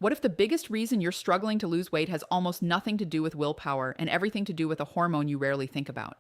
What if the biggest reason you're struggling to lose weight has almost nothing to do with willpower and everything to do with a hormone you rarely think about?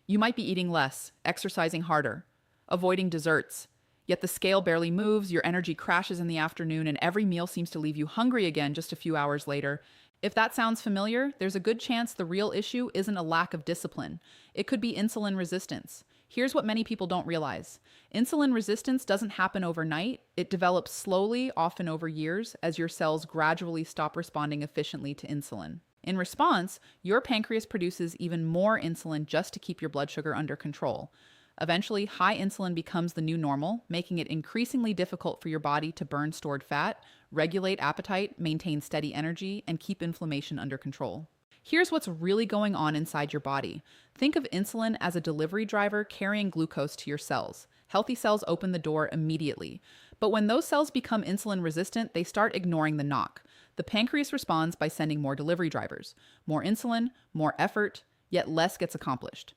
You might be eating less, exercising harder, avoiding desserts, yet the scale barely moves, your energy crashes in the afternoon, and every meal seems to leave you hungry again just a few hours later. If that sounds familiar, there's a good chance the real issue isn't a lack of discipline. It could be insulin resistance. Here's what many people don't realize. Insulin resistance doesn't happen overnight. It develops slowly, often over years, as your cells gradually stop responding efficiently to insulin. In response, your pancreas produces even more insulin just to keep your blood sugar under control. Eventually, high insulin becomes the new normal, making it increasingly difficult for your body to burn stored fat, regulate appetite, maintain steady energy, and keep inflammation under control. Here's what's really going on inside your body. Think of insulin as a delivery driver carrying glucose to your cells. Healthy cells open the door immediately. But when those cells become insulin resistant, they start ignoring the knock. The pancreas responds by sending more delivery drivers. More insulin, more effort, yet less gets accomplished.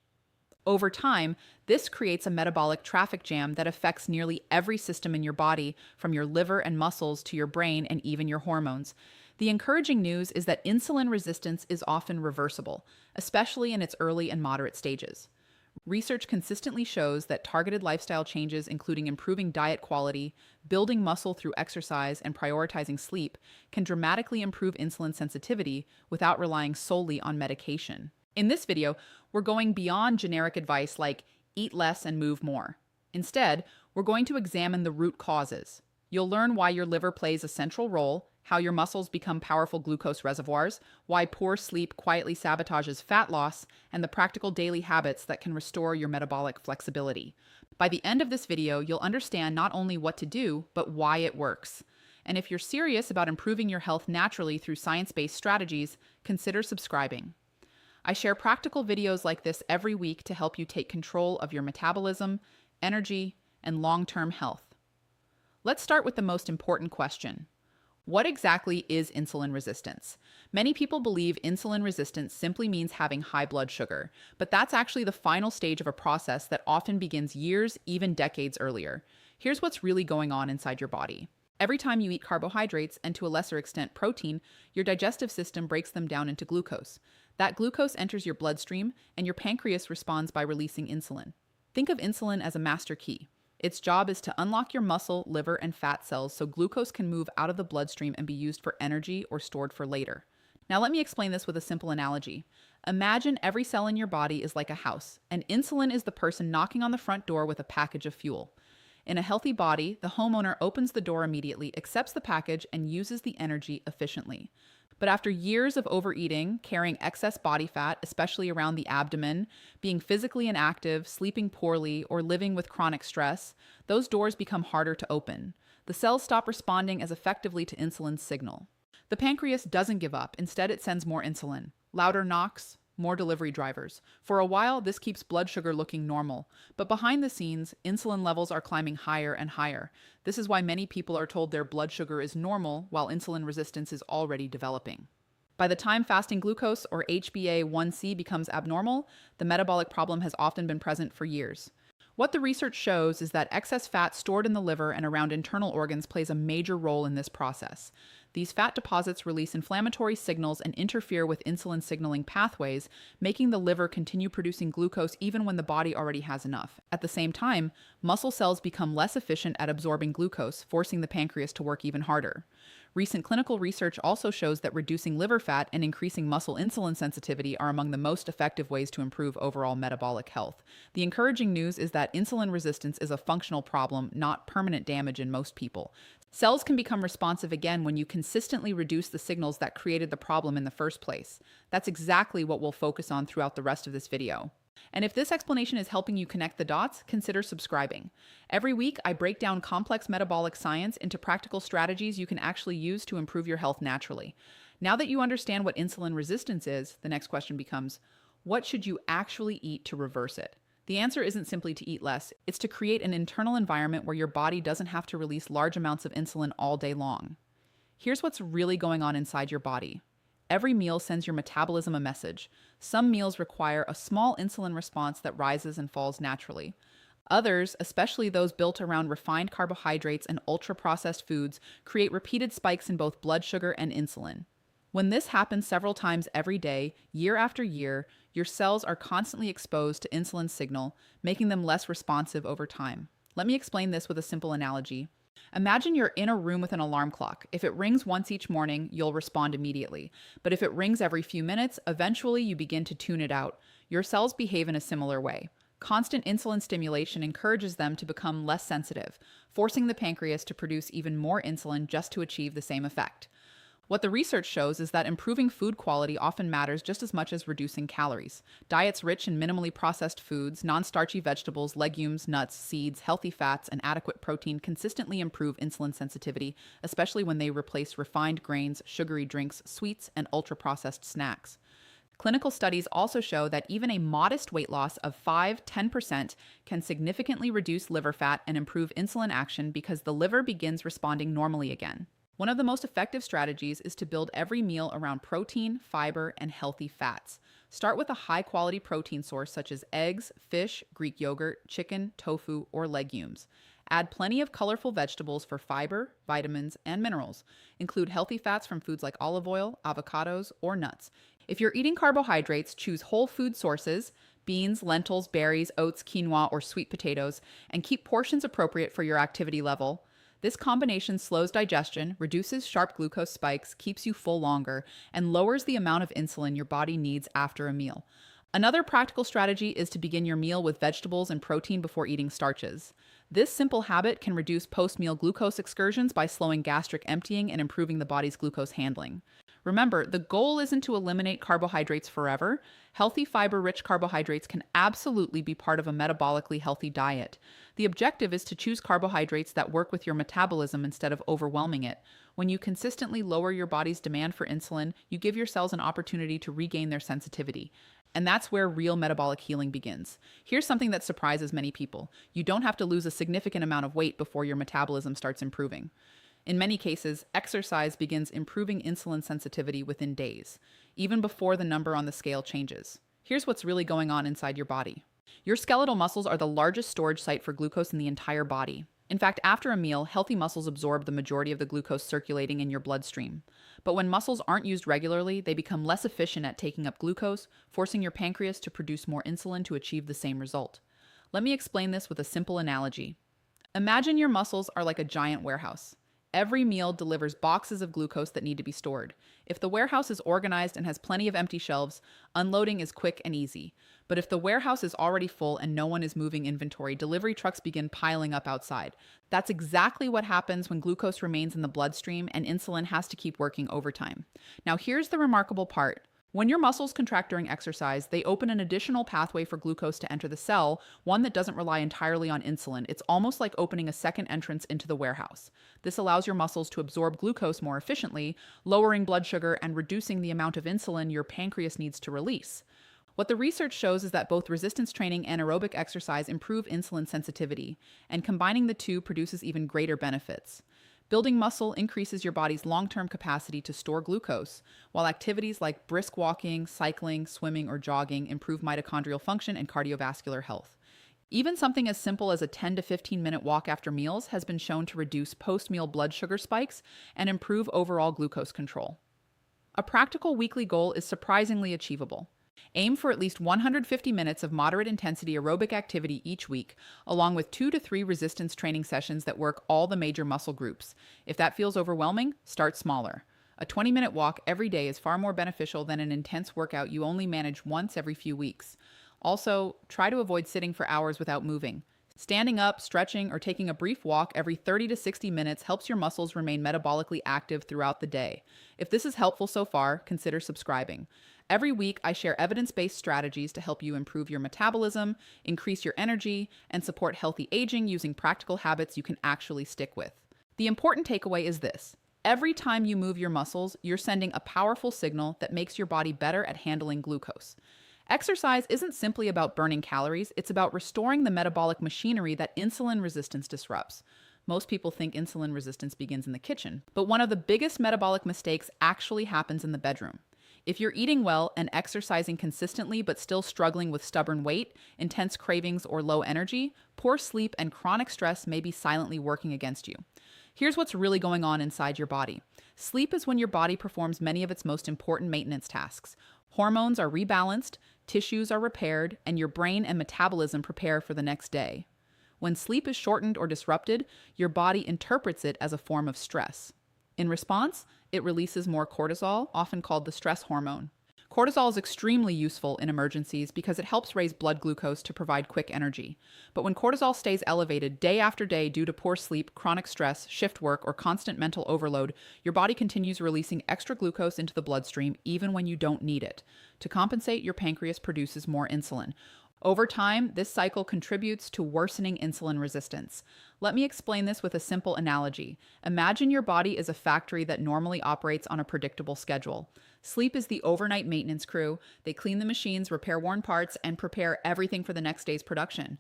Over time, this creates a metabolic traffic jam that affects nearly every system in your body, from your liver and muscles to your brain and even your hormones. The encouraging news is that insulin resistance is often reversible, especially in its early and moderate stages. Research consistently shows that targeted lifestyle changes, including improving diet quality, building muscle through exercise, and prioritizing sleep, can dramatically improve insulin sensitivity without relying solely on medication. In this video, we're going beyond generic advice like eat less and move more. Instead, we're going to examine the root causes. You'll learn why your liver plays a central role, how your muscles become powerful glucose reservoirs, why poor sleep quietly sabotages fat loss, and the practical daily habits that can restore your metabolic flexibility. By the end of this video, you'll understand not only what to do, but why it works. And if you're serious about improving your health naturally through science-based strategies, consider subscribing. I share practical videos like this every week to help you take control of your metabolism, energy, and long-term health. Let's start with the most important question. What exactly is insulin resistance? Many people believe insulin resistance simply means having high blood sugar, but that's actually the final stage of a process that often begins years, even decades earlier. Here's what's really going on inside your body. Every time you eat carbohydrates, and to a lesser extent protein, your digestive system breaks them down into glucose. That glucose enters your bloodstream, and your pancreas responds by releasing insulin. Think of insulin as a master key. Its job is to unlock your muscle, liver, and fat cells so glucose can move out of the bloodstream and be used for energy or stored for later. Now let me explain this with a simple analogy. Imagine every cell in your body is like a house, and insulin is the person knocking on the front door with a package of fuel. In a healthy body, the homeowner opens the door immediately, accepts the package, and uses the energy efficiently. But after years of overeating, carrying excess body fat, especially around the abdomen, being physically inactive, sleeping poorly, or living with chronic stress, those doors become harder to open. The cells stop responding as effectively to insulin's signal. The pancreas doesn't give up. Instead, it sends more insulin, louder knocks, more delivery drivers. For a while, this keeps blood sugar looking normal. But behind the scenes, insulin levels are climbing higher and higher. This is why many people are told their blood sugar is normal while insulin resistance is already developing. By the time fasting glucose, or HbA1c, becomes abnormal, the metabolic problem has often been present for years. What the research shows is that excess fat stored in the liver and around internal organs plays a major role in this process. These fat deposits release inflammatory signals and interfere with insulin signaling pathways, making the liver continue producing glucose even when the body already has enough. At the same time, muscle cells become less efficient at absorbing glucose, forcing the pancreas to work even harder. Recent clinical research also shows that reducing liver fat and increasing muscle insulin sensitivity are among the most effective ways to improve overall metabolic health. The encouraging news is that insulin resistance is a functional problem, not permanent damage in most people. Cells can become responsive again when you consistently reduce the signals that created the problem in the first place. That's exactly what we'll focus on throughout the rest of this video. And if this explanation is helping you connect the dots, consider subscribing. Every week, I break down complex metabolic science into practical strategies you can actually use to improve your health naturally. Now that you understand what insulin resistance is, the next question becomes, what should you actually eat to reverse it? The answer isn't simply to eat less, it's to create an internal environment where your body doesn't have to release large amounts of insulin all day long. Here's what's really going on inside your body. Every meal sends your metabolism a message. Some meals require a small insulin response that rises and falls naturally. Others, especially those built around refined carbohydrates and ultra-processed foods, create repeated spikes in both blood sugar and insulin. When this happens several times every day, year after year, your cells are constantly exposed to insulin signal, making them less responsive over time. Let me explain this with a simple analogy. Imagine you're in a room with an alarm clock. If it rings once each morning, you'll respond immediately. But if it rings every few minutes, eventually you begin to tune it out. Your cells behave in a similar way. Constant insulin stimulation encourages them to become less sensitive, forcing the pancreas to produce even more insulin just to achieve the same effect. What the research shows is that improving food quality often matters just as much as reducing calories. Diets rich in minimally processed foods, non-starchy vegetables, legumes, nuts, seeds, healthy fats, and adequate protein consistently improve insulin sensitivity, especially when they replace refined grains, sugary drinks, sweets, and ultra-processed snacks. Clinical studies also show that even a modest weight loss of 5–10% can significantly reduce liver fat and improve insulin action because the liver begins responding normally again. One of the most effective strategies is to build every meal around protein, fiber, and healthy fats. Start with a high-quality protein source such as eggs, fish, Greek yogurt, chicken, tofu, or legumes. Add plenty of colorful vegetables for fiber, vitamins, and minerals. Include healthy fats from foods like olive oil, avocados, or nuts. If you're eating carbohydrates, choose whole food sources, beans, lentils, berries, oats, quinoa, or sweet potatoes, and keep portions appropriate for your activity level. This combination slows digestion, reduces sharp glucose spikes, keeps you full longer, and lowers the amount of insulin your body needs after a meal. Another practical strategy is to begin your meal with vegetables and protein before eating starches. This simple habit can reduce post-meal glucose excursions by slowing gastric emptying and improving the body's glucose handling. Remember, the goal isn't to eliminate carbohydrates forever. Healthy fiber-rich carbohydrates can absolutely be part of a metabolically healthy diet. The objective is to choose carbohydrates that work with your metabolism instead of overwhelming it. When you consistently lower your body's demand for insulin, you give your cells an opportunity to regain their sensitivity. And that's where real metabolic healing begins. Here's something that surprises many people. You don't have to lose a significant amount of weight before your metabolism starts improving. In many cases, exercise begins improving insulin sensitivity within days, even before the number on the scale changes. Here's what's really going on inside your body. Your skeletal muscles are the largest storage site for glucose in the entire body. In fact, after a meal, healthy muscles absorb the majority of the glucose circulating in your bloodstream. But when muscles aren't used regularly, they become less efficient at taking up glucose, forcing your pancreas to produce more insulin to achieve the same result. Let me explain this with a simple analogy. Imagine your muscles are like a giant warehouse. Every meal delivers boxes of glucose that need to be stored. If the warehouse is organized and has plenty of empty shelves, unloading is quick and easy. But if the warehouse is already full and no one is moving inventory, delivery trucks begin piling up outside. That's exactly what happens when glucose remains in the bloodstream and insulin has to keep working overtime. Now here's the remarkable part. When your muscles contract during exercise, they open an additional pathway for glucose to enter the cell, one that doesn't rely entirely on insulin. It's almost like opening a second entrance into the warehouse. This allows your muscles to absorb glucose more efficiently, lowering blood sugar and reducing the amount of insulin your pancreas needs to release. What the research shows is that both resistance training and aerobic exercise improve insulin sensitivity, and combining the two produces even greater benefits. Building muscle increases your body's long-term capacity to store glucose, while activities like brisk walking, cycling, swimming, or jogging improve mitochondrial function and cardiovascular health. Even something as simple as a 10 to 15-minute walk after meals has been shown to reduce post-meal blood sugar spikes and improve overall glucose control. A practical weekly goal is surprisingly achievable. Aim for at least 150 minutes of moderate intensity aerobic activity each week, along with 2 to 3 resistance training sessions that work all the major muscle groups. If that feels overwhelming, start smaller. A 20-minute walk every day is far more beneficial than an intense workout you only manage once every few weeks. Also, try to avoid sitting for hours without moving. Standing up, stretching, or taking a brief walk every 30 to 60 minutes helps your muscles remain metabolically active throughout the day. If this is helpful so far, consider subscribing. Every week, I share evidence-based strategies to help you improve your metabolism, increase your energy, and support healthy aging using practical habits you can actually stick with. The important takeaway is this. Every time you move your muscles, you're sending a powerful signal that makes your body better at handling glucose. Exercise isn't simply about burning calories, it's about restoring the metabolic machinery that insulin resistance disrupts. Most people think insulin resistance begins in the kitchen, but one of the biggest metabolic mistakes actually happens in the bedroom. If you're eating well and exercising consistently but still struggling with stubborn weight, intense cravings, or low energy, poor sleep and chronic stress may be silently working against you. Here's what's really going on inside your body. Sleep is when your body performs many of its most important maintenance tasks. Hormones are rebalanced, tissues are repaired, and your brain and metabolism prepare for the next day. When sleep is shortened or disrupted, your body interprets it as a form of stress. In response, it releases more cortisol, often called the stress hormone. Cortisol is extremely useful in emergencies because it helps raise blood glucose to provide quick energy. But when cortisol stays elevated day after day due to poor sleep, chronic stress, shift work, or constant mental overload, your body continues releasing extra glucose into the bloodstream even when you don't need it. To compensate, your pancreas produces more insulin. Over time, this cycle contributes to worsening insulin resistance. Let me explain this with a simple analogy. Imagine your body is a factory that normally operates on a predictable schedule. Sleep is the overnight maintenance crew. They clean the machines, repair worn parts, and prepare everything for the next day's production.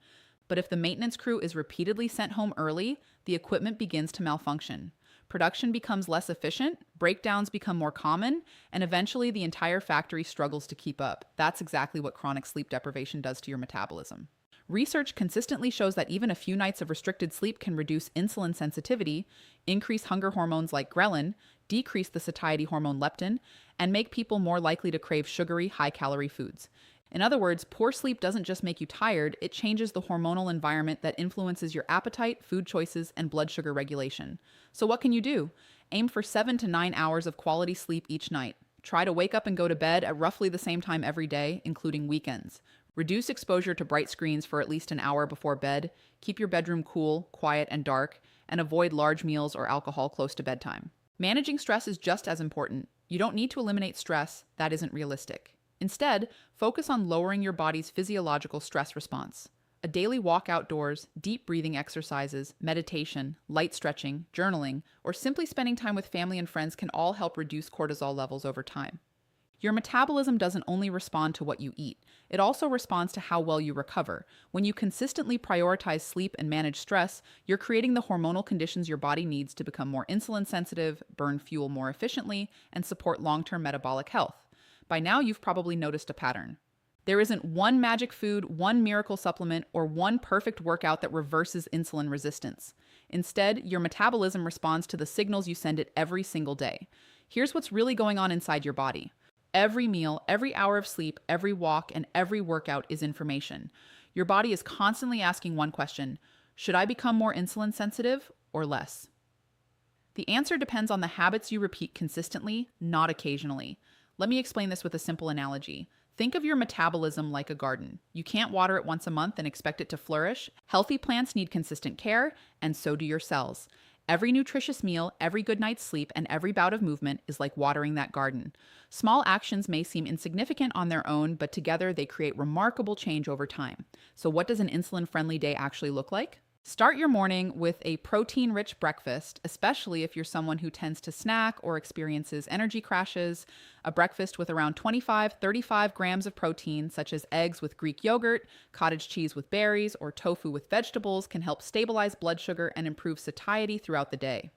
But if the maintenance crew is repeatedly sent home early, the equipment begins to malfunction. Production becomes less efficient, breakdowns become more common, and eventually the entire factory struggles to keep up. That's exactly what chronic sleep deprivation does to your metabolism. Research consistently shows that even a few nights of restricted sleep can reduce insulin sensitivity, increase hunger hormones like ghrelin, decrease the satiety hormone leptin, and make people more likely to crave sugary, high-calorie foods. In other words, poor sleep doesn't just make you tired, it changes the hormonal environment that influences your appetite, food choices, and blood sugar regulation. So what can you do? Aim for 7 to 9 hours of quality sleep each night. Try to wake up and go to bed at roughly the same time every day, including weekends. Reduce exposure to bright screens for at least an hour before bed. Keep your bedroom cool, quiet, and dark, and avoid large meals or alcohol close to bedtime. Managing stress is just as important. You don't need to eliminate stress, that isn't realistic. Instead, focus on lowering your body's physiological stress response. A daily walk outdoors, deep breathing exercises, meditation, light stretching, journaling, or simply spending time with family and friends can all help reduce cortisol levels over time. Your metabolism doesn't only respond to what you eat, it also responds to how well you recover. When you consistently prioritize sleep and manage stress, you're creating the hormonal conditions your body needs to become more insulin sensitive, burn fuel more efficiently, and support long-term metabolic health. By now, you've probably noticed a pattern. There isn't one magic food, one miracle supplement, or one perfect workout that reverses insulin resistance. Instead, your metabolism responds to the signals you send it every single day. Here's what's really going on inside your body. Every meal, every hour of sleep, every walk, and every workout is information. Your body is constantly asking one question: should I become more insulin sensitive or less? The answer depends on the habits you repeat consistently, not occasionally. Let me explain this with a simple analogy. Think of your metabolism like a garden. You can't water it once a month and expect it to flourish. Healthy plants need consistent care, and so do your cells. Every nutritious meal, every good night's sleep, and every bout of movement is like watering that garden. Small actions may seem insignificant on their own, but together they create remarkable change over time. So what does an insulin-friendly day actually look like? Start your morning with a protein-rich breakfast, especially if you're someone who tends to snack or experiences energy crashes. A breakfast with around 25-35 grams of protein, such as eggs with Greek yogurt, cottage cheese with berries, or tofu with vegetables, can help stabilize blood sugar and improve satiety throughout the day.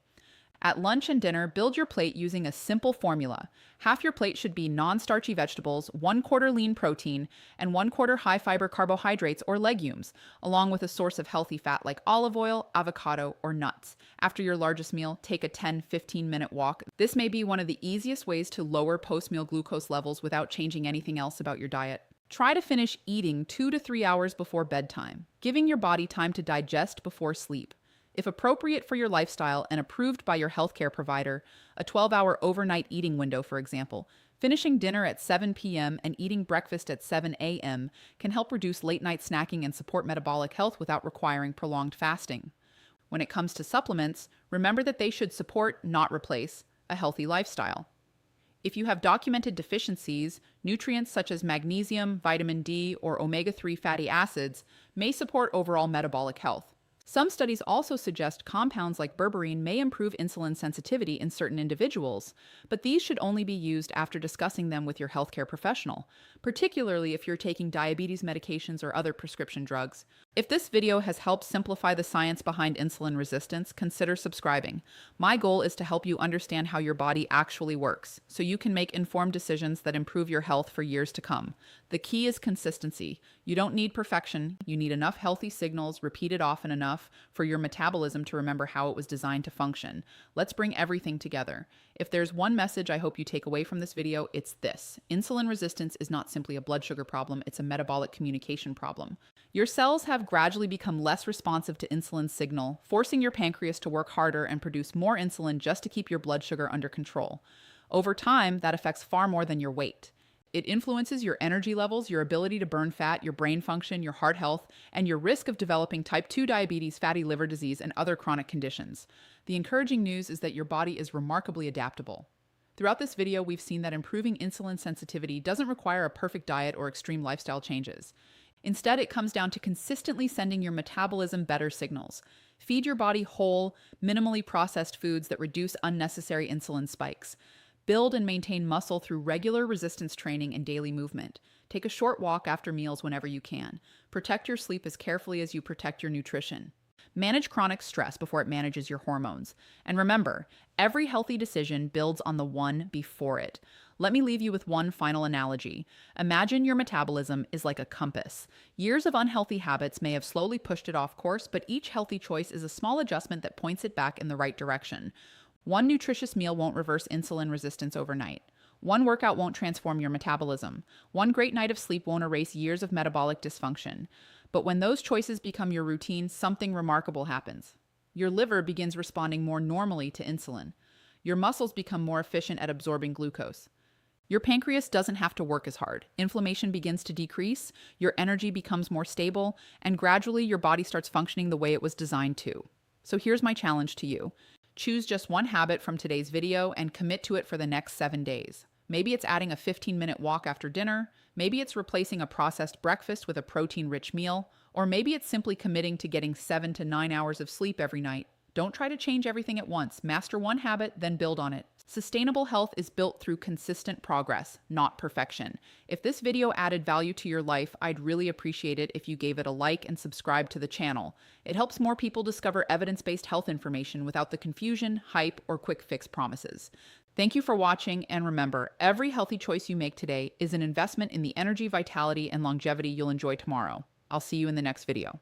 At lunch and dinner, build your plate using a simple formula. Half your plate should be non-starchy vegetables, 1/4 lean protein, and 1/4 high-fiber carbohydrates or legumes, along with a source of healthy fat like olive oil, avocado, or nuts. After your largest meal, take a 10-15-minute walk. This may be one of the easiest ways to lower post-meal glucose levels without changing anything else about your diet. Try to finish eating 2 to 3 hours before bedtime, giving your body time to digest before sleep. If appropriate for your lifestyle and approved by your healthcare provider, a 12-hour overnight eating window, for example, finishing dinner at 7 p.m. and eating breakfast at 7 a.m. can help reduce late-night snacking and support metabolic health without requiring prolonged fasting. When it comes to supplements, remember that they should support, not replace, a healthy lifestyle. If you have documented deficiencies, nutrients such as magnesium, vitamin D, or omega-3 fatty acids may support overall metabolic health. Some studies also suggest compounds like berberine may improve insulin sensitivity in certain individuals, but these should only be used after discussing them with your healthcare professional, particularly if you're taking diabetes medications or other prescription drugs. If this video has helped simplify the science behind insulin resistance, consider subscribing. My goal is to help you understand how your body actually works, so you can make informed decisions that improve your health for years to come. The key is consistency. You don't need perfection. You need enough healthy signals repeated often enough for your metabolism to remember how it was designed to function. Let's bring everything together. If there's one message I hope you take away from this video, it's this. Insulin resistance is not simply a blood sugar problem, it's a metabolic communication problem. Your cells have gradually become less responsive to insulin's signal, forcing your pancreas to work harder and produce more insulin just to keep your blood sugar under control. Over time, that affects far more than your weight. It influences your energy levels, your ability to burn fat, your brain function, your heart health, and your risk of developing type 2 diabetes, fatty liver disease, and other chronic conditions. The encouraging news is that your body is remarkably adaptable. Throughout this video, we've seen that improving insulin sensitivity doesn't require a perfect diet or extreme lifestyle changes. Instead, it comes down to consistently sending your metabolism better signals. Feed your body whole, minimally processed foods that reduce unnecessary insulin spikes. Build and maintain muscle through regular resistance training and daily movement. Take a short walk after meals whenever you can. Protect your sleep as carefully as you protect your nutrition. Manage chronic stress before it manages your hormones. And remember, every healthy decision builds on the one before it. Let me leave you with one final analogy. Imagine your metabolism is like a compass. Years of unhealthy habits may have slowly pushed it off course, but each healthy choice is a small adjustment that points it back in the right direction. One nutritious meal won't reverse insulin resistance overnight. One workout won't transform your metabolism. One great night of sleep won't erase years of metabolic dysfunction. But when those choices become your routine, something remarkable happens. Your liver begins responding more normally to insulin. Your muscles become more efficient at absorbing glucose. Your pancreas doesn't have to work as hard. Inflammation begins to decrease, your energy becomes more stable, and gradually your body starts functioning the way it was designed to. So here's my challenge to you. Choose just one habit from today's video and commit to it for the next 7 days. Maybe it's adding a 15-minute walk after dinner, maybe it's replacing a processed breakfast with a protein-rich meal, or maybe it's simply committing to getting 7 to 9 hours of sleep every night. Don't try to change everything at once. Master one habit, then build on it. Sustainable health is built through consistent progress, not perfection. If this video added value to your life, I'd really appreciate it if you gave it a like and subscribe to the channel. It helps more people discover evidence-based health information without the confusion, hype, or quick fix promises. Thank you for watching, and remember, every healthy choice you make today is an investment in the energy, vitality, and longevity you'll enjoy tomorrow. I'll see you in the next video.